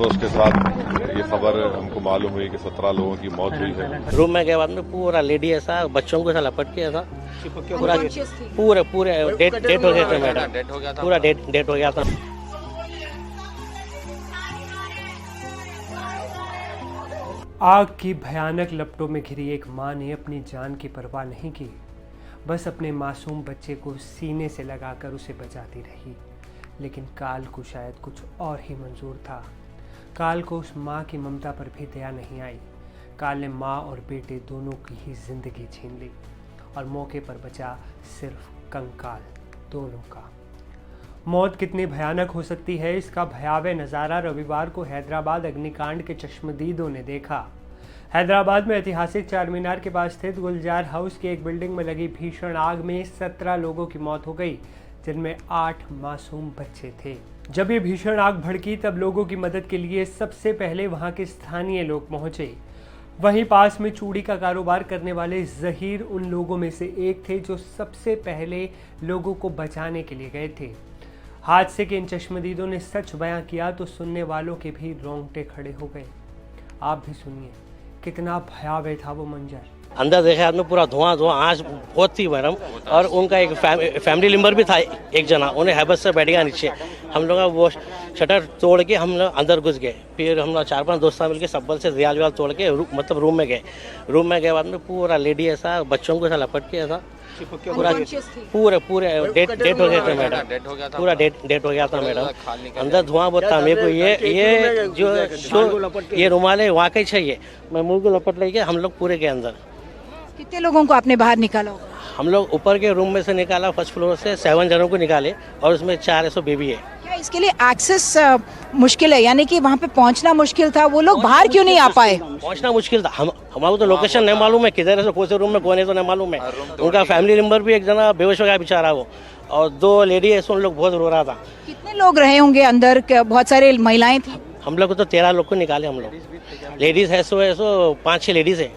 अफसोस के साथ ये खबर हमको मालूम हुई कि 17 लोगों की मौत हुई है। रूम में गए बाद में पूरा लेडी ऐसा बच्चों को ऐसा लपट के ऐसा पूरा पूरे पूरे डेट हो गए थे मैडम, पूरा डेट हो गया था। आग की भयानक लपटों में घिरी एक मां ने अपनी जान की परवाह नहीं की, बस अपने मासूम बच्चे को सीने से लगाकर उसे बचाती रही। लेकिन काल को शायद कुछ और ही मंजूर था। काल को उस मां की ममता पर भी दया नहीं आई। काल ने मां और बेटे दोनों की ही जिंदगी छीन ली और मौके पर बचा सिर्फ कंकाल दोनों का। मौत कितनी भयानक हो सकती है, इसका भयावह नज़ारा रविवार को हैदराबाद अग्निकांड के चश्मदीदों ने देखा। हैदराबाद में ऐतिहासिक चार मीनार के पास स्थित गुलजार हाउस की एक बिल्डिंग में लगी भीषण आग में 17 लोगों की मौत हो गई, जिनमें 8 मासूम बच्चे थे। जब ये भीषण आग भड़की तब लोगों की मदद के लिए सबसे पहले वहां के स्थानीय लोग पहुंचे। वहीं पास में चूड़ी का कारोबार करने वाले जहीर उन लोगों में से एक थे जो सबसे पहले लोगों को बचाने के लिए गए थे। हादसे के इन चश्मदीदों ने सच बयां किया तो सुनने वालों के भी रोंगटे खड़े हो गए। आप भी सुनिए कितना भयावह था वो मंजर। अंदर देखे आदमी पूरा धुआं आँच बहुत थी मैडम, और उनका एक फैमिली मेंबर भी था एक जना, उन्हें हैबत से बैठ गया नीचे। हम लोग वो शटर तोड़ के हम लोग अंदर घुस गए। फिर हम लोग 4-5 दोस्त मिलकर सब्बल से दियाल वियाल तोड़ के मतलब रूम में गए बाद में पूरा लेडी ऐसा बच्चों को ऐसा लपट के ऐसा पूरे डेट हो गए थे मैडम, पूरा डेट हो गया था मैडम। अंदर धुआं बहुत था। मेरे को ये जो ये रुमाल है वाकई चाहिए, मैं मुंह को लपट लेके हम लोग पूरे गए अंदर। कितने लोगों को आपने बाहर निकाला? हम लोग ऊपर के रूम में से निकाला, फर्स्ट फ्लोर से 7 जनों को निकाले और उसमें 4 ऐसो बेबी है। क्या इसके लिए एक्सेस मुश्किल है, यानी कि वहाँ पे पहुँचना मुश्किल था? वो लोग बाहर क्यों नहीं आ पाए? पहुँचना मुश्किल था। हमारे तो लोकेशन नहीं मालूम है, किधर है, कौन से रूम में कौन है तो नहीं मालूम है। उनका फैमिली मेंबर भी एक जना बेहोश हो गया बेचारा वो, और 2 लेडी ऐसे उन लोग बहुत रो रहा था। कितने लोग रहे होंगे अंदर? बहुत सारे महिलाएं थी। हम लोग तो 13 लोग को निकाले हम लोग। लेडीज है सो 5-6 लेडीज है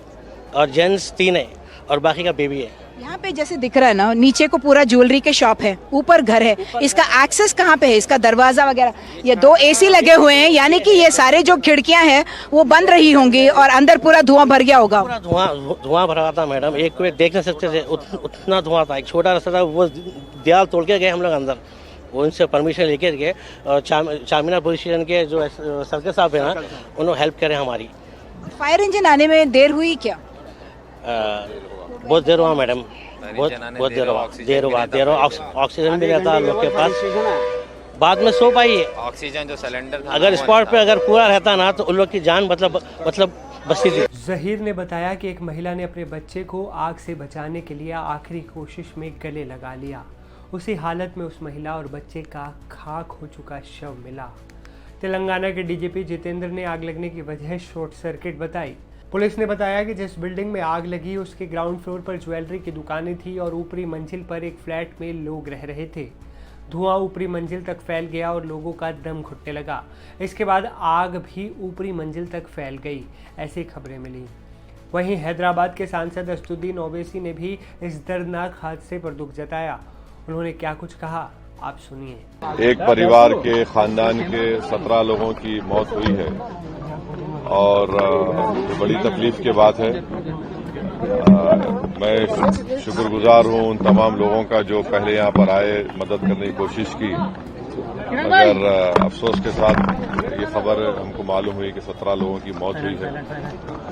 और जेंट्स 3 है और बाकी का बेबी है। यहाँ पे जैसे दिख रहा है ना, नीचे को पूरा ज्वेलरी के शॉप है, ऊपर घर है, इसका एक्सेस कहाँ पे है? इसका दरवाजा वगैरह, ये 2 एसी लगे हुए हैं, यानी कि ये सारे जो खिड़कियां हैं वो बंद रही होंगी और अंदर पूरा धुआं भर गया होगा। पूरा धुआं भरा था मैडम, एक को देख नहीं सकते थे, उतना धुआं था। एक छोटा रास्ता था, वो दीवार तोड़ के गए हम लोग अंदर, वो उनसे परमिशन लेके गए। और चारमीनार पुलिस स्टेशन के जो सर्कल साहब है ना, उन्होंने हेल्प करे हमारी। फायर इंजन आने में देर हुई क्या? बहुत देर हुआ मैडम, बहुत देर हुआ। ऑक्सीजन भी रहता लोग के पास, बाद में सो पाई है। ऑक्सीजन जो सिलेंडर था, अगर स्पॉट पे अगर पूरा रहता ना तो उन लोग की जान मतलब बचती थी। जहीर ने बताया कि एक महिला ने अपने बच्चे को आग से बचाने के लिए आखिरी कोशिश में गले लगा लिया। उसी हालत में उस महिला और बच्चे का खाक हो चुका शव मिला। तेलंगाना के डीजीपी जितेंद्र ने आग लगने की वजह शॉर्ट सर्किट बताई। पुलिस ने बताया कि जिस बिल्डिंग में आग लगी उसके ग्राउंड फ्लोर पर ज्वेलरी की दुकानें थी और ऊपरी मंजिल पर एक फ्लैट में लोग रह रहे थे। धुआं ऊपरी मंजिल तक फैल गया और लोगों का दम घुटने लगा। इसके बाद आग भी ऊपरी मंजिल तक फैल गई, ऐसी खबरें मिली। वहीं हैदराबाद के सांसद असदुद्दीन ओवैसी ने भी इस दर्दनाक हादसे पर दुख जताया। उन्होंने क्या कुछ कहा, आप सुनिए। एक परिवार के खानदान के 17 लोगों की मौत हुई है और बड़ी तकलीफ की बात है। मैं शुक्रगुजार हूं उन तमाम लोगों का जो पहले यहां पर आए, मदद करने की कोशिश की, मगर अफसोस के साथ ये खबर हमको मालूम हुई कि 17 लोगों की मौत हुई है।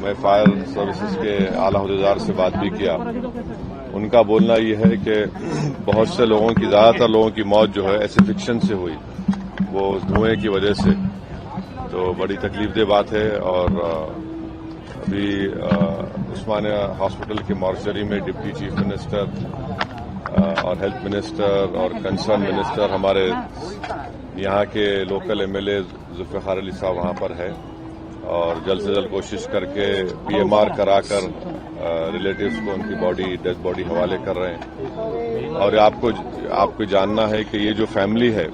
मैं फायर सर्विसेज के आला अहदेदार से बात भी किया। उनका बोलना ये है कि बहुत से लोगों की, ज़्यादातर लोगों की मौत जो है एसिफिक्शन से हुई, वो धुएं की वजह से। तो बड़ी तकलीफदेह बात है। और अभी उस्मानिया हॉस्पिटल के मॉर्चरी में डिप्टी चीफ मिनिस्टर और हेल्थ मिनिस्टर और कंसर्न मिनिस्टर, हमारे यहाँ के लोकल एमएलए जुल्फ़िकार अली साहब वहाँ पर है और जल्द से जल्द कोशिश करके पीएमआर कराकर रिलेटिव्स को उनकी डेड बॉडी हवाले कर रहे हैं। और आपको जानना है कि ये जो फैमिली है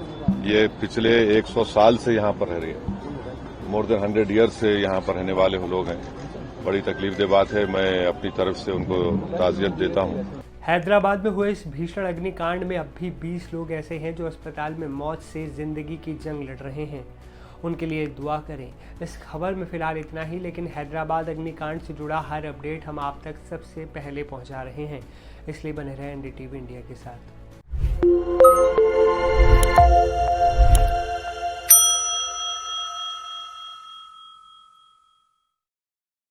ये पिछले 100 साल से यहाँ पर रह रही है, मोर देन 100 ईयर्स से यहाँ पर रहने वाले लोग हैं। बड़ी तकलीफदेह बात है। मैं अपनी तरफ से उनको ताज़ियत देता हूँ। हैदराबाद में हुए इस भीषण अग्निकांड में अब भी 20 लोग ऐसे हैं जो अस्पताल में मौत से जिंदगी की जंग लड़ रहे हैं। उनके लिए दुआ करें। इस खबर में फ़िलहाल इतना ही, लेकिन हैदराबाद अग्निकांड से जुड़ा हर अपडेट हम आप तक सबसे पहले पहुंचा रहे हैं, इसलिए बने रहें NDTV इंडिया के साथ।